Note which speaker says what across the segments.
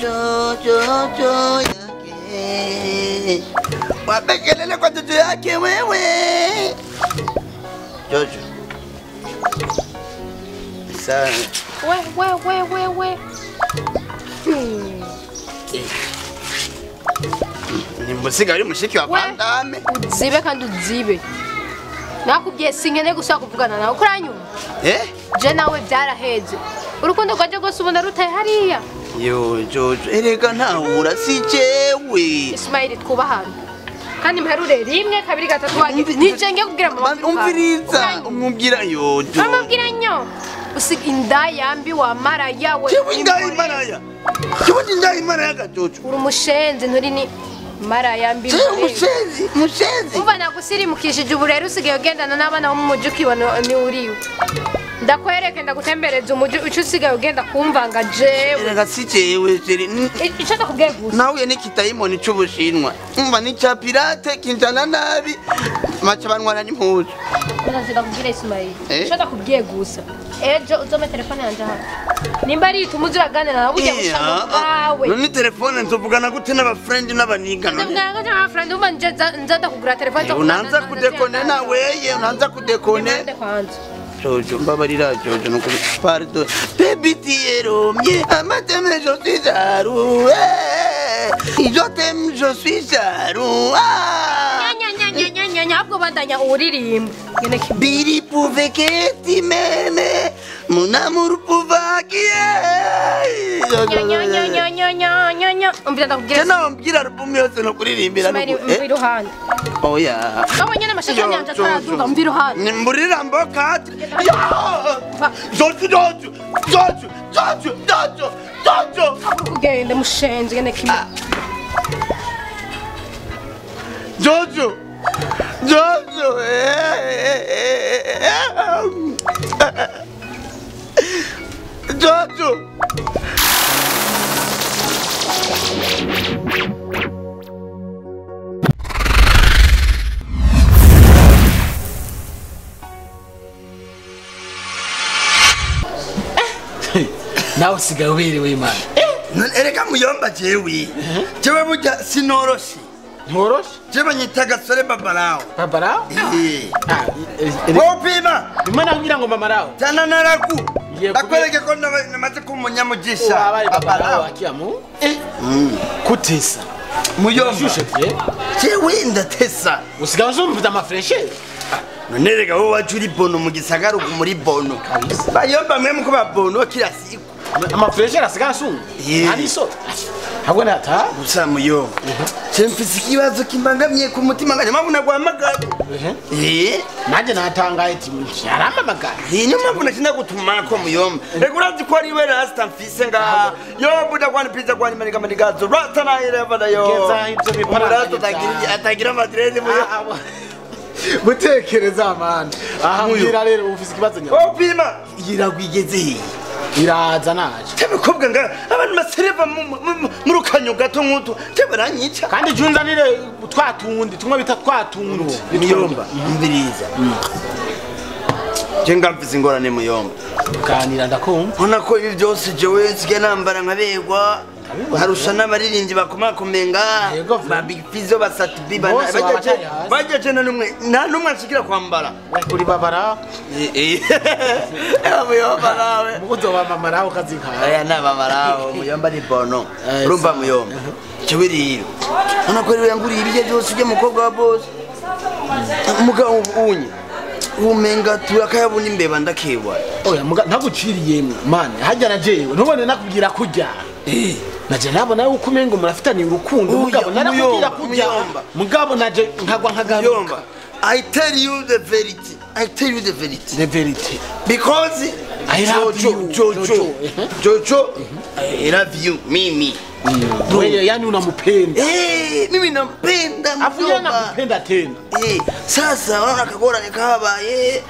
Speaker 1: Jojo yake. Wabekelele kwa jojo yake wewe. Jojo. Sana.
Speaker 2: We.
Speaker 1: Ni musiga ari mushiki wa Vandame.
Speaker 2: Uzibe kandi uzibe. Nakubwiye singene gushaka kuvugana nawe kuranyuma. Je nawe byaraheze. Urukundo rwaje gose ubona rutaye hariya.
Speaker 1: Yo Jojo erega ntahura si jewe.
Speaker 2: Ismail twubahana. Kandi mperure rimwe kabiri gatatu wagize. Nijenge kubwira mama.
Speaker 1: Umviriza umubwira yo Jojo.
Speaker 2: Amubwira nyo. Usig indayambi wa maraya we.
Speaker 1: Jewe indayimaraya. Jewe indayimaraya gajojo.
Speaker 2: Uri umushenzi nturi ni marayambi.
Speaker 1: Jewe mushenzi.
Speaker 2: Uba nagusirimukishije ubu rero usigaye ugendana n'abana bo mu mujyi ukibona ni uriwe. Ndakwereke ndagutembereza umujyi ucu usigaye ugenda kumvanga jewe.
Speaker 1: Erega si jewe jeri.
Speaker 2: Ico ndakubwiye gusa.
Speaker 1: Nawe ni kitayimoni c'ubushinwa. Umva ni cha pirate kinjana nabi. Macha banwara n'impuzu.
Speaker 2: Ndazira kubwira Ismail. Ico ndakubwiye gusa. Ejo uzome telefone yanje hano. Nimba ari tumuzi uraganira nawe ujya gushaka bawe.
Speaker 1: None telefone nzovugana gute n'abafriend n'abaniga none.
Speaker 2: Ndabwira ngo n'abafriend umva nza kugura telefone.
Speaker 1: Unaanza kudekone na weye, unaanza kudekone. Jojo mbabarira Jojo no kuri pardon. Baby tiero mie amateme je suis jaloux. Je suis jaloux.
Speaker 2: Nyabwo bandanya uririmba.
Speaker 1: Biri pouvait que tu m'aimes. Mon amour pouvait Tena mbira album yose no kuririmbira no.
Speaker 2: Mbiruhande.
Speaker 1: Oya.
Speaker 2: Abonye n'amashaka yanje ataraduga mbiruhande.
Speaker 1: Nimburira mboka. Jojo.
Speaker 2: Kugenda mushenze gene kimwe.
Speaker 1: Jojo.
Speaker 3: Nawe sigaye uberewe Imana.
Speaker 1: Erega muyomba jewe. Jewe burya sinoroshi.
Speaker 3: Ntoroshe?
Speaker 1: Jewe nyita gasore babarao.
Speaker 3: Babarao?
Speaker 1: Wopima.
Speaker 3: Imana ngira ngo mamarawo.
Speaker 1: Tana naraku. Bakwereke ko namaze kumunyamugisha.
Speaker 3: Wabaye babarao akiamu? Kutesa.
Speaker 1: Muyomba. Jewe ndatesa.
Speaker 3: Usigaye uzumvuza amafreshe?
Speaker 1: None rega wowe wajuri bono mu gisagara muri bono. Bayomba mwe muko babono kila siku.
Speaker 3: Amafreshe asigaye asunga. Ari so. Habwo nata
Speaker 1: gusa muyo. Mfise ikibazo kimbangamye ku mutima nganye mpamvu nagwamagara.
Speaker 3: Nanje natangaye ati yaramamagara.
Speaker 1: Niyo mpamvu nakina gutuma ko muyomba. Rega urazi ko ari we rasta mfise nga yo buda kwani pizza kwani manika manigazo. Rasta na ile bada yo.
Speaker 3: Geza ivyo bipara.
Speaker 1: Rasta atagira madrede muyo.
Speaker 3: Mutekereza amana. Aha mbira rero ufise ikibazo nya.
Speaker 1: Opima iragwigeze.
Speaker 3: Iraza naje.
Speaker 1: Tabikobwa nga abantu masereva mu rukanyo gato nkuto tebaranyica.
Speaker 3: Kandi junzanire twatundi tumwe bita twatundi.
Speaker 1: Muyomba mbiriza. Jenga mfise ingorane muyomba.
Speaker 3: Kanira ndakumva.
Speaker 1: Ona ko ibi byose jewe sige nambara nkabegwa. Harusha n'abaririmbyi bakomakomenga ba Big Fizzo basati biba baje cyane numwe nta numwe ashikira kwambara
Speaker 3: kuri babara
Speaker 1: muyomba nawe
Speaker 3: muzo wa mamaraho kazika
Speaker 1: aya na mamaraho muyomba ni bono urumva muyomba cyubiriro ona ko rero yanguriye ibije byose uje mukobwa wa boss mugabo unye umenga turakayabona imbeba ndakebwa
Speaker 3: oya ntaguciriye man hajya na jewe ntubone nakubwira kujya naje nabona uko umengo murafitani urukundo mugabo narakubwira kujya mugabo naje nkagwa nkagamba.
Speaker 1: I tell you the verity.
Speaker 3: The verity.
Speaker 1: Because
Speaker 3: I love you,
Speaker 1: Jojo. I love you, Mimi.
Speaker 3: Wewe yani unampenda.
Speaker 1: Mimi nampenda mjomba.
Speaker 3: Afuya nakupenda tena.
Speaker 1: Sasa wana kagora nikabaye.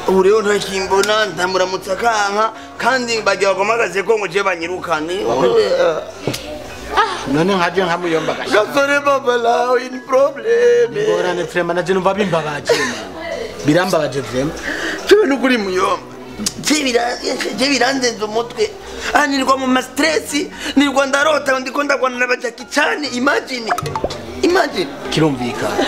Speaker 1: Ureo ntakimbona ndamuramutsa kanka kandi bagiye bagomagaze ko ngo je banyirukane.
Speaker 3: None nkaje nkamuyomba gashi.
Speaker 1: Gasore baba lao in problem.
Speaker 3: Ngorane frema naje numva bimbabaje. Birambabaje frema.
Speaker 1: Cyo nukuri muyomba. je birandenze umutwe nirwa mu stress nirwa ndarota ndiko ndagwana n'abajaki cyane imagine
Speaker 3: kirumvikana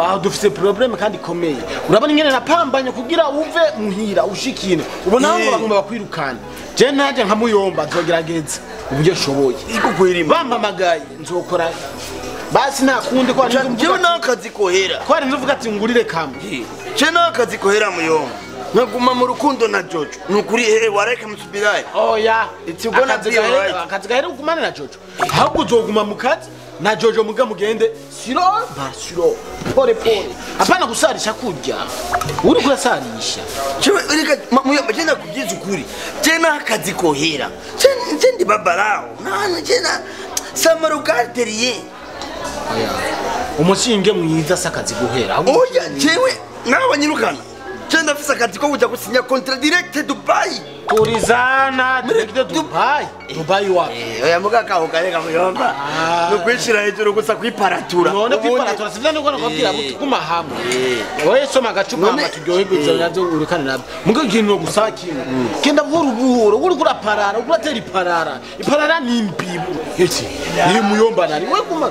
Speaker 3: aho dufite problem kandi komeye urabona ingene napambanye kugira uve muhira ushikine ubona ngo bagomba bakwirukana je naje nkamuyomba nzogerageza uburyo shoboye
Speaker 1: iko kwirima
Speaker 3: bampamagaye nzokora basi nakunde ko
Speaker 1: jewe nakazi kohera
Speaker 3: ko ari nzuvuga ati ngurire kamwe
Speaker 1: je nakazi kohera muyomba nkaguma mu rukundo na Jojo nukuri wareke musubiraye
Speaker 3: oya
Speaker 1: itugona
Speaker 3: akazi gahera ugumane na Jojo ahubwo uzoguma mu kazi na Jojo muga mugende siro pole apana gusarisha kurya uri kurasarisha
Speaker 1: jewe reka muyomba je nakubyiza ukuri je nakazi kohera je ndi babarao nana je na samarugarteriye
Speaker 3: oya umushinge mwiza sakazi guhera
Speaker 1: oya jewe nawe nyirukana Chenda fisa katika kuja kusinya contract direct Dubai.
Speaker 3: Turizana direct Dubai. Dubai wapi?
Speaker 1: Oya muga ka ukareka muyomba. Nukwishira hejuru gusa kwiparatura.
Speaker 3: None kwiparatura sivyo ngo nakubwira gutuma hamwe. Oye soma gacupa amatugyohegeza nyazo urikana nabyo. Muga ikintu gusa kimwe. Kenda buhoro uri kuraparara, uratera iparara ni imbibu. Eti ni muyomba nani? We kuma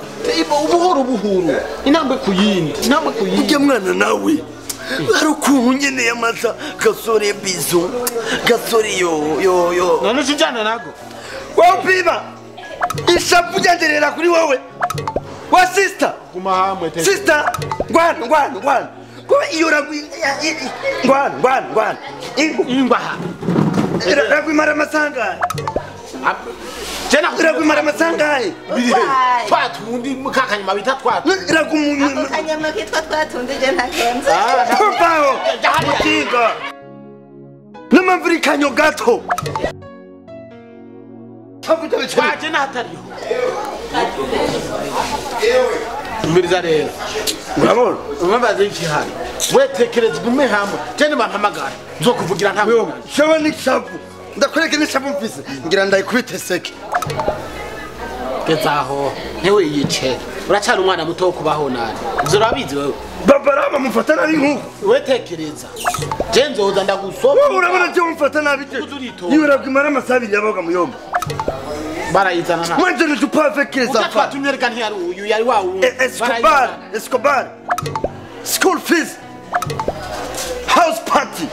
Speaker 3: buhoro. Inambe kuyindi.
Speaker 1: Ujya mwana nawe. Harukuntu nyene yamaza gasore bizo gasore yo
Speaker 3: none sijana nago
Speaker 1: wapiba ishapu janderera kuri wowe wa sister
Speaker 3: kuma hamwe te
Speaker 1: sister ngwana ko iyo ragwi ngwana
Speaker 3: ingwa ha
Speaker 1: ragwi mara masanga
Speaker 3: Jena
Speaker 1: ragumara masangaye
Speaker 3: twatundi mukakanyama bita twatu
Speaker 4: akanyama kitwa twatundi je ntakenze
Speaker 1: pao mukinga namavuri kanyo gato
Speaker 3: twaje natariho umiriza rero
Speaker 1: urabona
Speaker 3: umbaza iki hano wetekereza gume hamwe je bampamagara nzokuvugira nta mwe
Speaker 1: shawe ni shabu ndakoreke nishabu mfise ngira ndayikubite seke
Speaker 3: gezaho ntewe yice uracyari umwana muto wo kubaho nani ivyo urabizi wewe
Speaker 1: babarama mufata nabi nkuko
Speaker 3: wetekereza je nzoza ndagusoba
Speaker 1: urabona je mufata nabi je niwe ragimara amasabi yabaga muyomba
Speaker 3: barayizana na
Speaker 1: mwanje ni tupafekeza
Speaker 3: fa twatunyereka ntiyari uyu yari wa
Speaker 1: Escobar school fees house party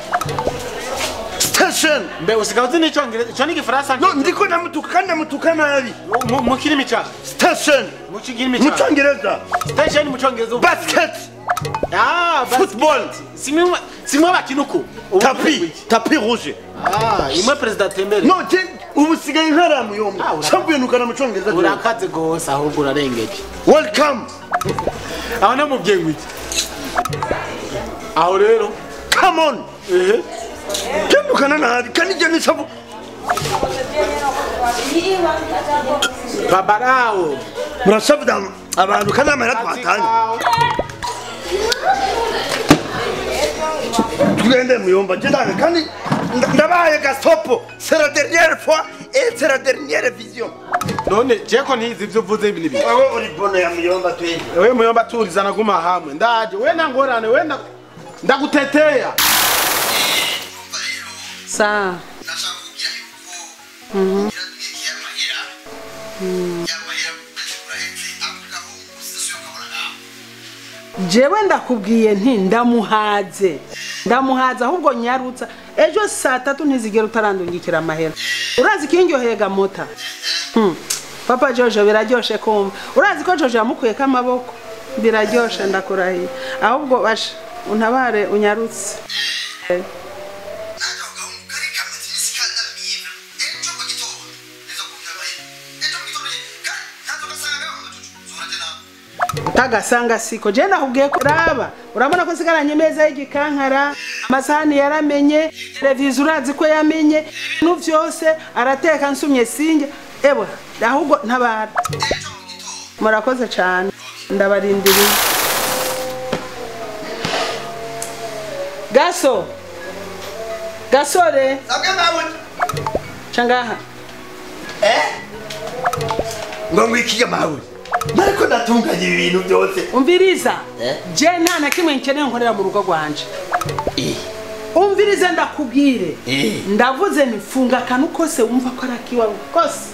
Speaker 1: station
Speaker 3: mbe usikavuze n'icyongereza cyo ni gifaransa
Speaker 1: no ndiko namutuka nabi
Speaker 3: mu kirimi cha
Speaker 1: station
Speaker 3: mu kirimi cha
Speaker 1: mu cyongereza
Speaker 3: station mu cyongereza
Speaker 1: basket football
Speaker 3: simwe bakinuko
Speaker 1: tapi rouge
Speaker 3: imwe president Tembere
Speaker 1: no je ubusigaye nkaramu yomba cyabwenukana mu cyongereza
Speaker 3: urakaze gose ahubwo urarengeje
Speaker 1: welcome
Speaker 3: aho no mubyengwiki aho rero
Speaker 1: come on kendukana nabi kandi je nisabu
Speaker 3: babarao
Speaker 1: murasabda abantu kana amara twatanye tugende muyomba je ndane kandi ndabaye gasopo c'est la dernière fois et c'est la dernière vision
Speaker 3: none je ko ntizi ivyo uvuze ibi nibi
Speaker 1: wewe uri bono ya muyomba twende
Speaker 3: wewe muyomba turizana guma hamwe ndaje we nangorane we ndaguteteya
Speaker 4: sa jewe ndakubwiye nti ndamuhaze ahubwo nyarutsa ejo saa 3 ntizigera utarandungikira amahera urazi kinyoheye gamota papa Jojo biraryoshe kumva urazi ko Jojo yamukuye kamaboko biraryoshe ndakurahiye ahubwo basha untabare unyarutse utagasanga siko je nakubwiye ko raba urabona ko sigaranye meza y'igikankara amasahani yaramenye televiziyo urazi ko yamenye nu vyose arateka nsumye singe ebo ahubwo ntabara murakoze cyane ndabarindiriye gasore changaha
Speaker 1: ngo ikiye mawe Mariko natunganya ibintu byose
Speaker 4: umviriza je nta na kimwe nkeneye nkorera mu rugo rwanje umvirize ndakubwire ndavuze nifunga akantu kose wumva ko arakiwa kose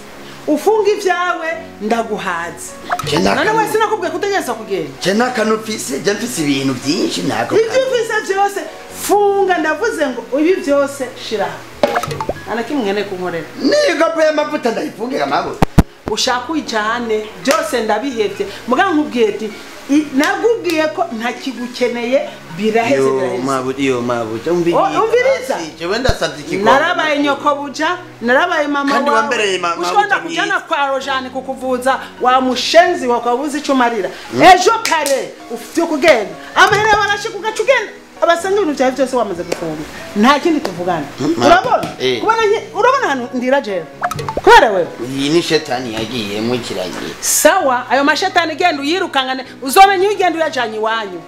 Speaker 4: ufunga ivyawe ndaguhaze none wese nakubwiye kutegeza kugenda
Speaker 1: je nakanufise je mfise ibintu byinshi nako
Speaker 4: ivyo ufise vyose funga ndavuze ngo ibi vyose shira ana kimwene kunkorera
Speaker 1: niga pe amavuta ndayifungira mabo
Speaker 4: ushaka uyijane byose ndabihevye muga nkubwiye ati nagubwiye ko ntakigukeneye biraheze
Speaker 1: iyo mabu
Speaker 4: umviriza
Speaker 1: je wenda savye ikigo
Speaker 4: narabaye nyoko buja narabaye mama
Speaker 1: kandi wambereye mama
Speaker 4: ushobora kujana kwa Rojane kukuvuza wa mushenzi wakabuza icumarira ejo kare ufite kugenda amahera barashika ugacugenda abasanga ibintu byawe byose wamaze gufunga nta kindi tuvugana urabona urabona hano ndira je kubera wewe
Speaker 1: iyi ni shetani yagiye mu kiragiye
Speaker 4: sawa ayo mashetani genda uyirukangane uzomenya ugenda uyajanye iwanyu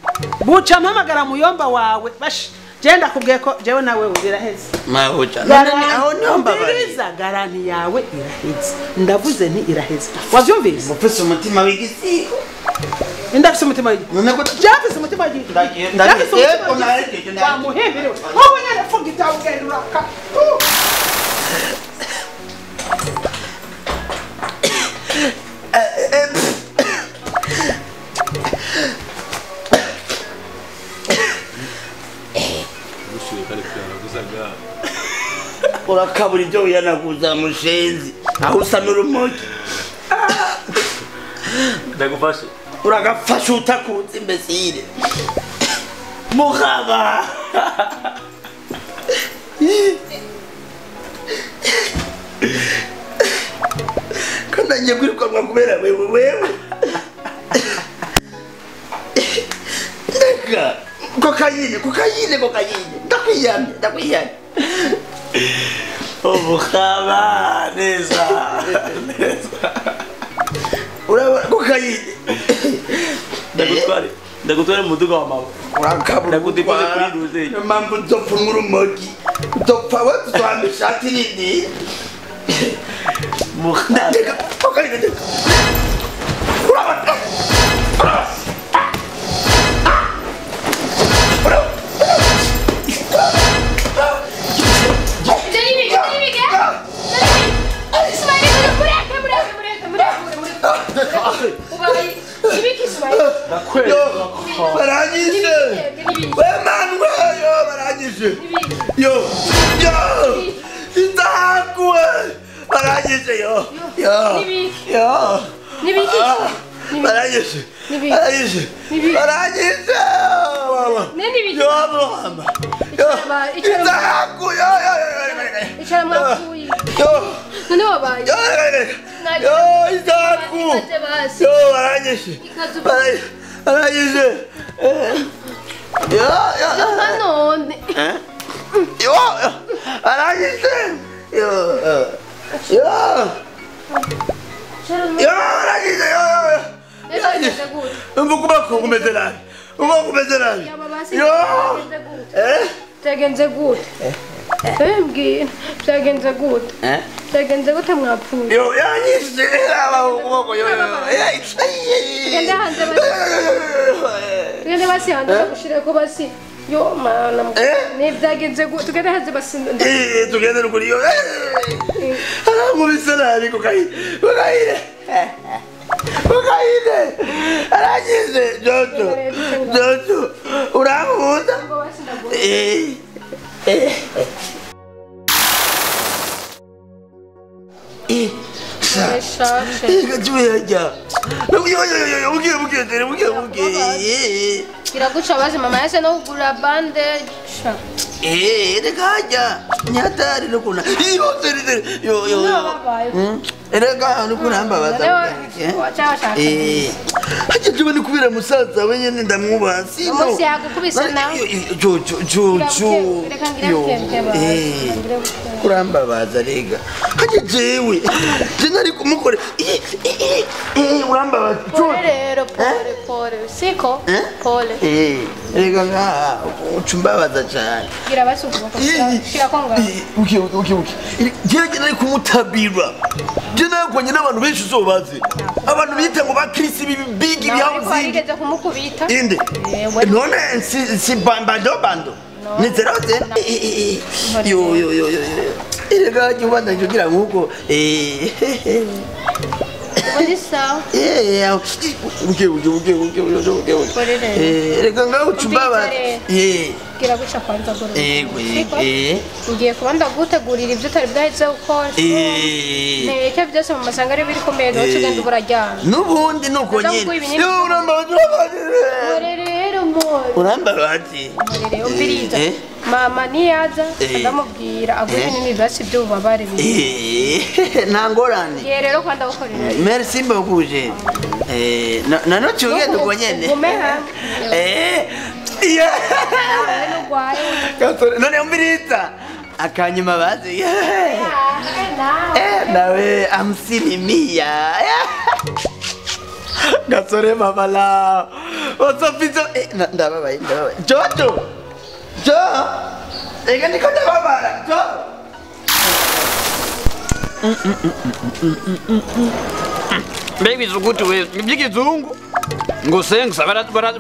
Speaker 4: buca mpamagara muyomba wawe bash genda kubwiye ko jewe nawe biraheze
Speaker 1: mabuca none aho nyomba
Speaker 4: bariza garanti yawe iraheze ndavuze nti iraheze wavyumvise
Speaker 1: mufise umutima w'igisigo
Speaker 4: ndafise umutima w'igi
Speaker 1: none ko
Speaker 4: jafise umutima w'igi
Speaker 1: ndafise ko narekeje
Speaker 4: wa muhembere wowe nyene funga itawe ugenda uraka
Speaker 1: urakabura ibyo wiyanaguza mushenzi aho usa n'urumogi
Speaker 5: ndagufashe
Speaker 1: uragafasha utakunze imbesire mugaba kandi agiye kwirukanwa kubera wewe ndeka kokayine ndakwiyamye
Speaker 5: ubukaba neza
Speaker 1: urabona kokayine
Speaker 5: ndagutware mu muduga wa mama
Speaker 1: urakabura
Speaker 5: ndagutipane kuri ruze
Speaker 1: mpamvu uzopfa nk'urumogi uzopfa we tuzwamba ishati rindi ndeka kokayine ndeka urabona barangije wemanwe yo barangije yo indahakuwe barangije yo barangije mama indahaku
Speaker 2: none wabaye
Speaker 1: indahaku barangije barangije
Speaker 2: none
Speaker 1: barangije kumeze nabi
Speaker 2: byagenze gute mbwira byagenze gute byagenze gute mwapfuye
Speaker 1: yanyise ukuboko
Speaker 2: tugende basi hanze bagushire ko basi yo mana nibyagenze gute tugende hanze basi
Speaker 1: tugende ruguru yo aramubise nabi kokayine aragize Jojo uramubuza
Speaker 2: kiraguca baje mama yase no kugura bande
Speaker 1: reka nyatari no kuna erega no kurambabaza hajya tubone kubira musaza we nyene ndamwubaha sino
Speaker 2: bose yagukubise nawe
Speaker 1: kurambabaza rega hajya jewe nari kumukore urambabaza
Speaker 2: rero pole siko pole
Speaker 1: rega nga ucumbabaza cyane
Speaker 2: gira basukuko shira konga
Speaker 1: jewe nari kumutabira je nakonye n'abantu benshi uzobaze abantu bita ngo ba Chris bigi byawuzi
Speaker 2: arigeze kumukubita
Speaker 1: inde none si bando Ni zerote? Yo. Erega nyubanda njugira nkuko.
Speaker 2: Wani sawa?
Speaker 1: Uke. Erega ngaho chumbaba.
Speaker 2: Gira guca kwanza goro. Ngiye kuba ndagutegurira ibyo utari bwahise gukora. Nteke byose mu masanga ari biri komeye no tugenda uburaryana.
Speaker 1: Nubundi nuko nyine.
Speaker 2: Rero mo.
Speaker 1: Uramba bati.
Speaker 2: Rero umbiriza. Mama niyaza ndamubwira agure nini byose by'ububabare biri.
Speaker 1: Ntangorane.
Speaker 2: Ye rero kwanda gukorera.
Speaker 1: Merci beaucoup je. Nano chuge nuko nyene. None umbiriza akanyuma bazi nawe amsilimia gasore mabala osafizo ndababaye jojo ega niko ndababara jo
Speaker 6: Baby zugutu we by'ikizungu ngo senga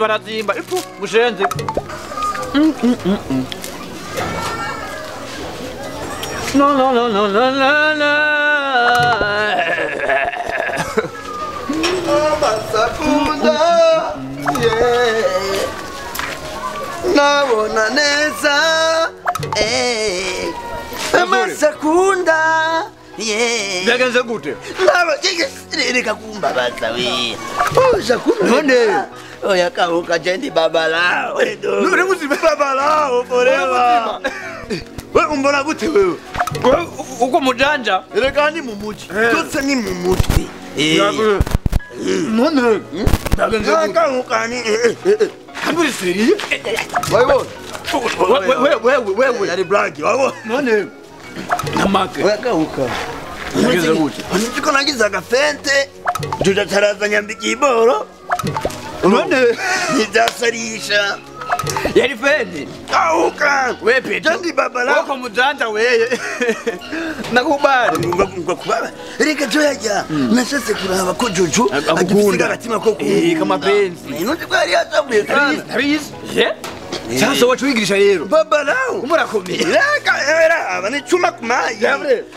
Speaker 6: barazimba ifu mushenze No.
Speaker 1: Masakunda nabona neza Masakunda
Speaker 6: Byagenze gute?
Speaker 1: Reka kumbabaza we Sakunda Oya kauka jendi babala Nure muzima babala forever We umbona gute wewe
Speaker 6: uko mujanja
Speaker 1: Reka ni mu muji Tose ni mu mutwe None Byagenze gute Kauka ni
Speaker 6: Kamburi seri
Speaker 1: Wewe Yari bragi wabo
Speaker 6: None Namake
Speaker 1: Kauka
Speaker 6: Byagenze gute
Speaker 1: Niko nagize agafente Juja taraza nyambiki iboro
Speaker 6: None
Speaker 1: Nidasarisha
Speaker 6: Yari fendi
Speaker 1: Kauka
Speaker 6: We peto
Speaker 1: Jendi babala
Speaker 6: Wako mujanja weye Nakubali
Speaker 1: Ngo kubaba Reka joya Nashase kuraba ko Jojo agifisiga agatima ko
Speaker 6: kama penzi
Speaker 1: Inuti kwari atabuye kana
Speaker 6: Tabizi Sasa wacu wigirisha rero
Speaker 1: Babalao
Speaker 6: Umurakomeye
Speaker 1: Reka era abane chuma kumaye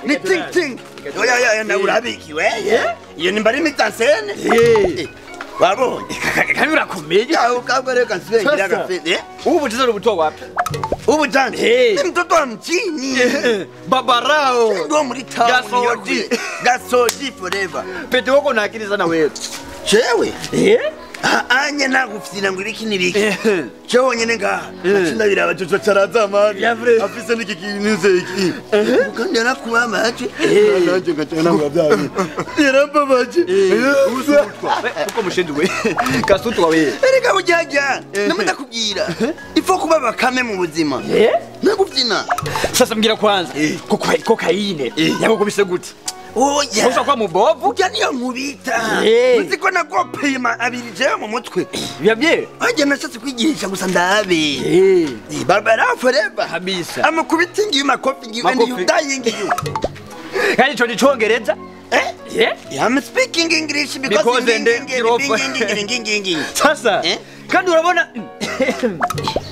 Speaker 1: Ni ting ting Oya na urabiki we Iyo nimbari mitansene Wabonye
Speaker 6: kandi urakomeye
Speaker 1: Kauka reka nsigira agafente
Speaker 6: ubu tizoro buto wapi
Speaker 1: Ubu jani mtoto wa mchini
Speaker 6: Babarao
Speaker 1: Ndo muri town Gasoji forever
Speaker 6: Pete wako na akili sana wewe
Speaker 1: Chewe Anye nagufisina ngo ibiki nibiki Chewe nyene nga Achinda biraba Jojo taraza amani Afise niki kinze iki Kandi nakubama ati Nanje ngacana ngabyaye Yeramba baje
Speaker 6: uko mushenzi we Kasutwa we
Speaker 1: Erega bujyaja Namudakubwira Ifo kuba bakame mu buzima Nagufina
Speaker 6: Sasa mbwira kwanza kokaine yako kubise gute
Speaker 1: Oya
Speaker 6: Usa kwa mubovu
Speaker 1: Ujya niyo nkubita Nziko nagopeye abiri jewe mu mutwe
Speaker 6: Byabye
Speaker 1: Ajya nashatse kwigirisha gusa ndabe Barbara forever
Speaker 6: Habisa
Speaker 1: Amukubita ingiyuma kofi ngiwe ndi dying you
Speaker 6: Kandi cyo ndicongereza
Speaker 1: I'm speaking English because
Speaker 6: Sasa kandi urabona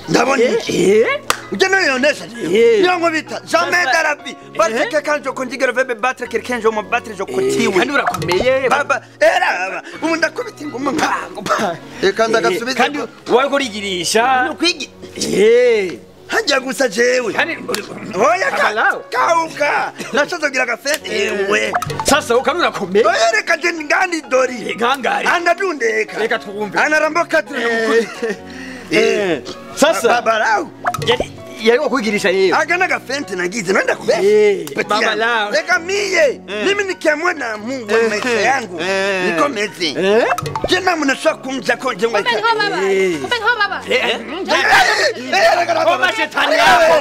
Speaker 1: ndabona ujya noyonesha niyo nkubita jamais de la vie parce que quand je conjugue le verbe battre quelqu'un je me battre je continue
Speaker 6: kandi urakomeye
Speaker 1: baba era ubu ndakubita inguma nkango kandi agasubiza
Speaker 6: kandi wariko rigirisha
Speaker 1: kwigi hajya gusa jewe oya kauka nashazo gira gafete ewe
Speaker 6: sasa ukamura komeye
Speaker 1: oya reka je ngandi dori
Speaker 6: gangari
Speaker 1: andadundeka
Speaker 6: reka twumve
Speaker 1: anaramboka turi
Speaker 6: sasa
Speaker 1: babarau
Speaker 6: yari kwigirisha yeye
Speaker 1: agana gafente nagize nenda kubesha
Speaker 6: babalao
Speaker 1: reka miye mimi nikiamua na Mungu wa maisha yangu niko mezi jana mnashaka kumja konje
Speaker 2: Kumbe ni baba
Speaker 6: Koma shetani yako